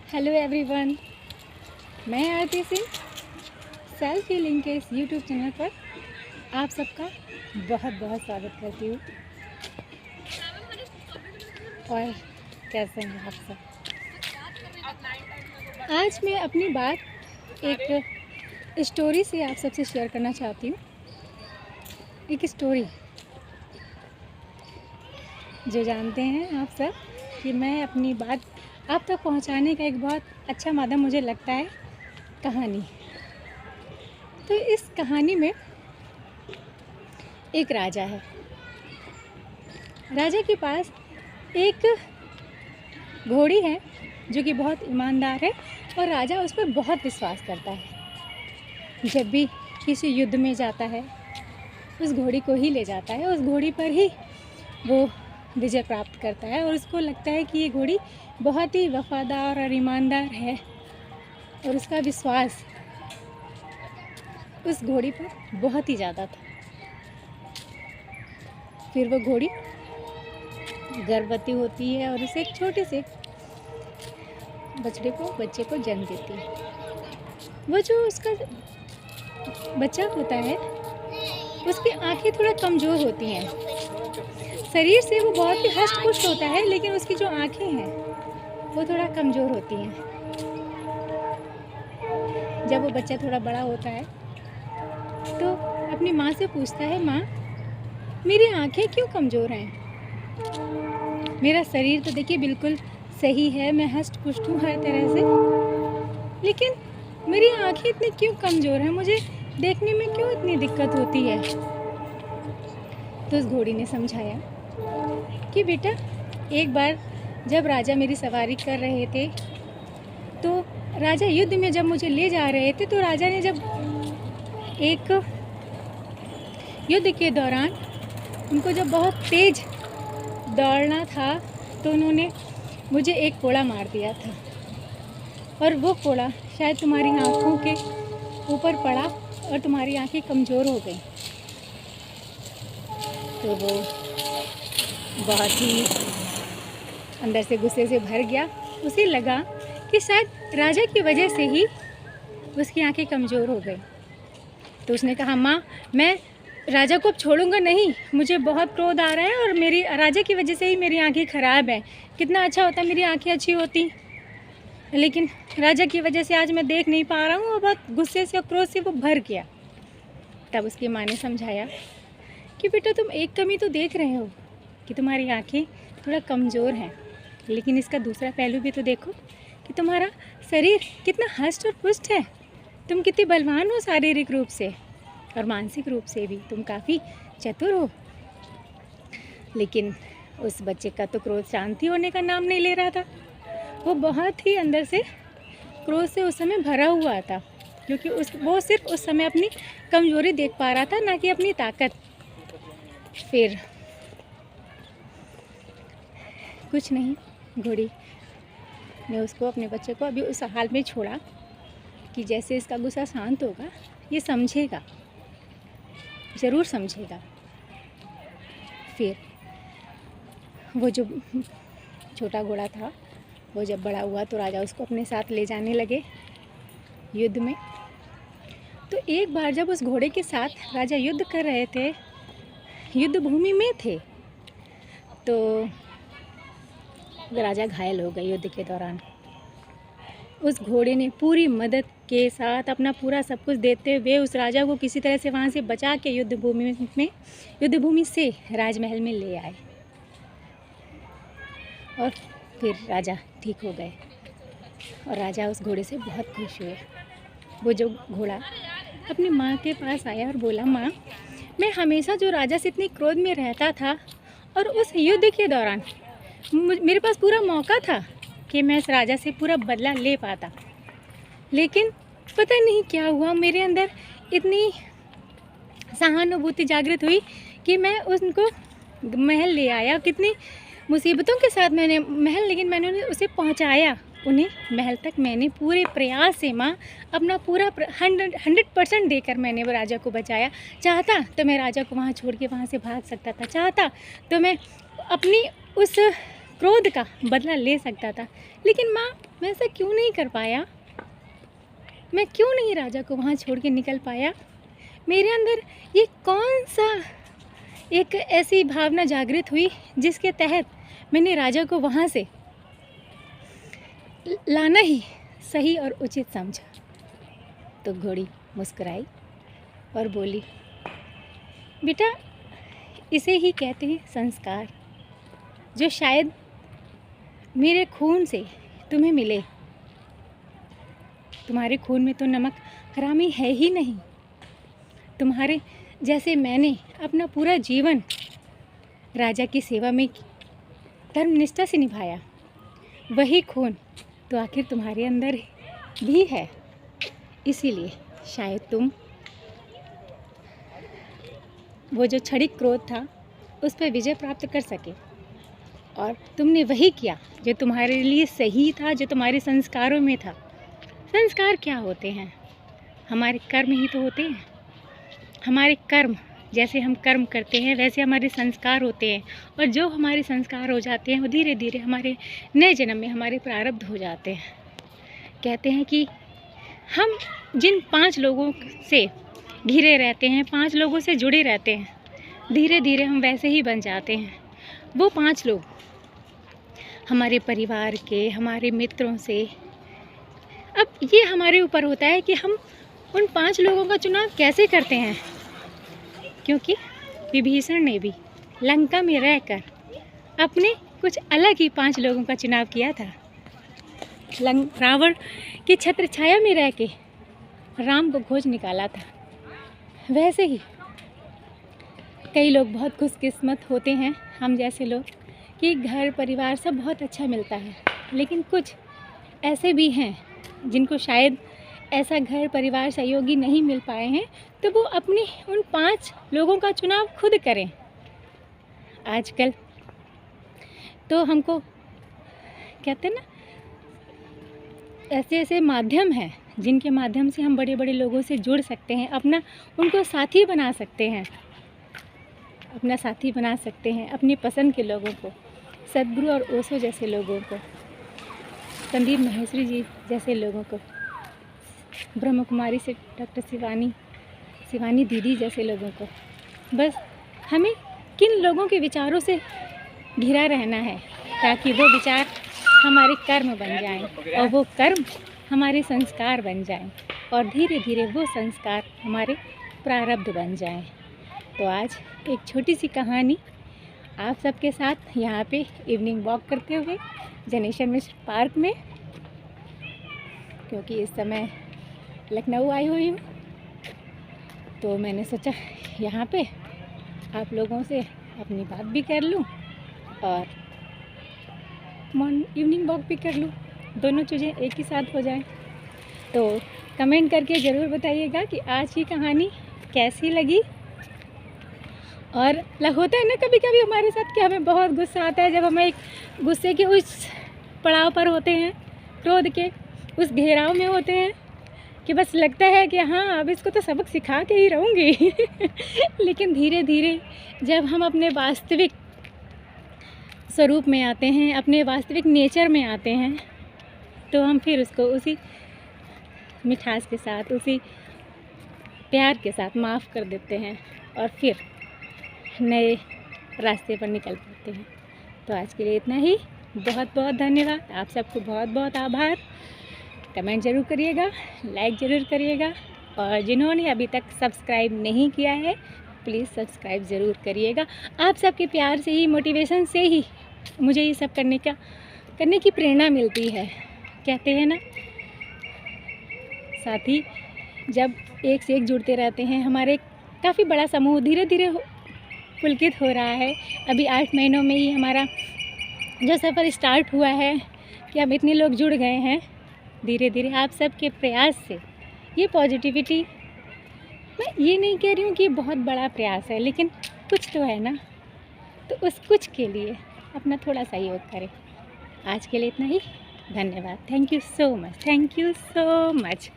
Hello everyone, मैं आरती Singh self healing के इस यूट्यूब चैनल पर आप सबका बहुत बहुत स्वागत करती हूँ। और कैसे हैं आप सब? आज मैं अपनी बात एक स्टोरी से आप सबसे शेयर करना चाहती हूँ। एक स्टोरी जो जानते हैं आप सब कि मैं अपनी बात आप तक पहुंचाने का एक बहुत अच्छा माध्यम मुझे लगता है कहानी। तो इस कहानी में एक राजा है। राजा के पास एक घोड़ी है जो कि बहुत ईमानदार है और राजा उस पर बहुत विश्वास करता है। जब भी किसी युद्ध में जाता है उस घोड़ी को ही ले जाता है, उस घोड़ी पर ही वो विजय प्राप्त करता है और उसको लगता है कि ये घोड़ी बहुत ही वफादार और ईमानदार है और उसका विश्वास उस घोड़ी पर बहुत ही ज़्यादा था। फिर वो घोड़ी गर्भवती होती है और उसे एक छोटे से बच्चे को जन्म देती है। वो जो उसका बच्चा होता है उसकी आंखें थोड़ा कमज़ोर होती हैं। शरीर से वो बहुत ही हष्ट पुष्ट होता है, लेकिन उसकी जो आंखें हैं वो थोड़ा कमज़ोर होती हैं। जब वो बच्चा थोड़ा बड़ा होता है तो अपनी माँ से पूछता है, माँ मेरी आंखें क्यों कमज़ोर हैं? मेरा शरीर तो देखिए बिल्कुल सही है, मैं हष्ट पुष्ट हूँ हर तरह से, लेकिन मेरी आंखें इतनी क्यों कमज़ोर हैं? मुझे देखने में क्यों इतनी दिक्कत होती है? तो उस घोड़ी ने समझाया कि बेटा, एक बार जब राजा मेरी सवारी कर रहे थे तो राजा युद्ध में जब मुझे ले जा रहे थे तो राजा ने जब एक युद्ध के दौरान उनको जब बहुत तेज दौड़ना था तो उन्होंने मुझे एक कोड़ा मार दिया था और वो कोड़ा शायद तुम्हारी आँखों के ऊपर पड़ा और तुम्हारी आँखें कमज़ोर हो गई। तो वो बहुत ही अंदर से गुस्से से भर गया। उसे लगा कि शायद राजा की वजह से ही उसकी आंखें कमज़ोर हो गई। तो उसने कहा, माँ मैं राजा को अब छोड़ूंगा नहीं, मुझे बहुत क्रोध आ रहा है और मेरी राजा की वजह से ही मेरी आंखें ख़राब हैं। कितना अच्छा होता मेरी आंखें अच्छी होती, लेकिन राजा की वजह से आज मैं देख नहीं पा रहा हूँ। और बहुत गुस्से से और क्रोध से वो भर गया। तब उसकी माँ ने समझाया कि बेटा, तुम एक कमी तो देख रहे हो कि तुम्हारी आंखें थोड़ा कमज़ोर हैं, लेकिन इसका दूसरा पहलू भी तो देखो कि तुम्हारा शरीर कितना हष्ट और पुष्ट है। तुम कितने बलवान हो शारीरिक रूप से और मानसिक रूप से भी तुम काफ़ी चतुर हो। लेकिन उस बच्चे का तो क्रोध शांति होने का नाम नहीं ले रहा था। वो बहुत ही अंदर से क्रोध से उस समय भरा हुआ था, क्योंकि वो सिर्फ उस समय अपनी कमज़ोरी देख पा रहा था, ना कि अपनी ताकत। फिर कुछ नहीं, घोड़ी ने उसको, अपने बच्चे को अभी उस हाल में छोड़ा कि जैसे इसका गुस्सा शांत होगा ये समझेगा, ज़रूर समझेगा। फिर वो जो छोटा घोड़ा था वो जब बड़ा हुआ तो राजा उसको अपने साथ ले जाने लगे युद्ध में। तो एक बार जब उस घोड़े के साथ राजा युद्ध कर रहे थे, युद्ध भूमि में थे, तो राजा घायल हो गए युद्ध के दौरान। उस घोड़े ने पूरी मदद के साथ अपना पूरा सब कुछ देते हुए उस राजा को किसी तरह से वहाँ से बचा के युद्ध भूमि से राजमहल में ले आए और फिर राजा ठीक हो गए और राजा उस घोड़े से बहुत खुश हुए। वो जो घोड़ा अपनी माँ के पास आया और बोला, माँ मैं हमेशा जो राजा से इतनी क्रोध में रहता था और उस युद्ध के दौरान मेरे पास पूरा मौका था कि मैं इस राजा से पूरा बदला ले पाता, लेकिन पता नहीं क्या हुआ, मेरे अंदर इतनी सहानुभूति जागृत हुई कि मैं उनको महल ले आया। कितनी मुसीबतों के साथ मैंने महल, लेकिन मैंने उसे पहुंचाया उन्हें महल तक। मैंने पूरे प्रयास से माँ अपना पूरा 100% देकर मैंने वो राजा को बचाया। चाहता तो मैं राजा को वहाँ छोड़ के वहाँ से भाग सकता था, चाहता तो मैं अपनी उस क्रोध का बदला ले सकता था। लेकिन माँ, मैं ऐसा क्यों नहीं कर पाया? मैं क्यों नहीं राजा को वहाँ छोड़ के निकल पाया? मेरे अंदर ये कौन सा एक ऐसी भावना जागृत हुई जिसके तहत मैंने राजा को वहाँ से लाना ही सही और उचित समझा। तो घोड़ी मुस्कुराई और बोली, बेटा, इसे ही कहते हैं संस्कार, जो शायद मेरे खून से तुम्हें मिले। तुम्हारे खून में तो नमक हरामी है ही नहीं। तुम्हारे जैसे मैंने अपना पूरा जीवन राजा की सेवा में धर्मनिष्ठा से निभाया, वही खून तो आखिर तुम्हारे अंदर भी है। इसीलिए शायद तुम वो जो क्षणिक क्रोध था उस पर विजय प्राप्त कर सके, और तुमने वही किया जो तुम्हारे लिए सही था, जो तुम्हारे संस्कारों में था। संस्कार क्या होते हैं? हमारे कर्म ही तो होते हैं। हमारे कर्म, जैसे हम कर्म करते हैं वैसे हमारे संस्कार होते हैं, और जो हमारे संस्कार हो जाते हैं वो धीरे धीरे हमारे नए जन्म में हमारे प्रारब्ध हो जाते हैं। कहते हैं कि हम जिन 5 लोगों से घिरे रहते हैं, 5 लोगों से जुड़े रहते हैं, धीरे धीरे हम वैसे ही बन जाते हैं। वो 5 लोग हमारे परिवार के, हमारे मित्रों से। अब ये हमारे ऊपर होता है कि हम उन 5 लोगों का चुनाव कैसे करते हैं, क्योंकि विभीषण ने भी लंका में रहकर अपने कुछ अलग ही 5 लोगों का चुनाव किया था। रावण की छत्र छाया में रह के राम को खोज निकाला था। वैसे ही कई लोग बहुत खुशकिस्मत होते हैं, हम जैसे लोग, कि घर परिवार सब बहुत अच्छा मिलता है। लेकिन कुछ ऐसे भी हैं जिनको शायद ऐसा घर परिवार सहयोगी नहीं मिल पाए हैं, तो वो अपने उन 5 लोगों का चुनाव खुद करें। आजकल तो हमको कहते हैं ना, ऐसे ऐसे माध्यम हैं जिनके माध्यम से हम बड़े बड़े लोगों से जुड़ सकते हैं, अपना उनको साथी बना सकते हैं, अपना साथी बना सकते हैं, अपनी पसंद के लोगों को, सद्गुरु और ओशो जैसे लोगों को, संदीप माहेश्वरी जी जैसे लोगों को, ब्रह्म कुमारी से डॉक्टर शिवानी दीदी जैसे लोगों को। बस हमें किन लोगों के विचारों से घिरा रहना है ताकि वो विचार हमारे कर्म बन जाएं, और वो कर्म हमारे संस्कार बन जाएं, और धीरे धीरे वो संस्कार हमारे प्रारब्ध बन जाएं। तो आज एक छोटी सी कहानी आप सबके साथ यहाँ पे इवनिंग वॉक करते हुए जनेश्वर मिश्र पार्क में, क्योंकि इस समय लखनऊ आई हुई हूँ, तो मैंने सोचा यहाँ पे आप लोगों से अपनी बात भी कर लूँ और इवनिंग वॉक भी कर लूँ, दोनों चीज़ें एक ही साथ हो जाएं। तो कमेंट करके ज़रूर बताइएगा कि आज की कहानी कैसी लगी। और होता है ना कभी कभी हमारे साथ कि हमें बहुत गुस्सा आता है, जब हमें एक गुस्से के उस पड़ाव पर होते हैं, क्रोध के उस घेराव में होते हैं, कि बस लगता है कि हाँ अब इसको तो सबक सिखा के ही रहूँगी लेकिन धीरे धीरे जब हम अपने वास्तविक स्वरूप में आते हैं, अपने वास्तविक नेचर में आते हैं, तो हम फिर उसको उसी मिठास के साथ, उसी प्यार के साथ माफ़ कर देते हैं और फिर नए रास्ते पर निकल पड़ते हैं। तो आज के लिए इतना ही। बहुत बहुत धन्यवाद, आप सबको बहुत बहुत आभार। कमेंट ज़रूर करिएगा, लाइक ज़रूर करिएगा, और जिन्होंने अभी तक सब्सक्राइब नहीं किया है प्लीज़ सब्सक्राइब ज़रूर करिएगा। आप सबके प्यार से ही, मोटिवेशन से ही मुझे ये सब करने की प्रेरणा मिलती है। कहते हैं ना, साथी जब एक से एक जुड़ते रहते हैं, हमारे काफ़ी बड़ा समूह धीरे धीरे पुलकित हो रहा है। अभी 8 महीनों में ही हमारा जो सफ़र स्टार्ट हुआ है कि अब इतने लोग जुड़ गए हैं। धीरे धीरे आप सबके प्रयास से ये पॉजिटिविटी, मैं ये नहीं कह रही हूँ कि बहुत बड़ा प्रयास है, लेकिन कुछ तो है ना, तो उस कुछ के लिए अपना थोड़ा सहयोग करें। आज के लिए इतना ही। धन्यवाद। Thank you so much.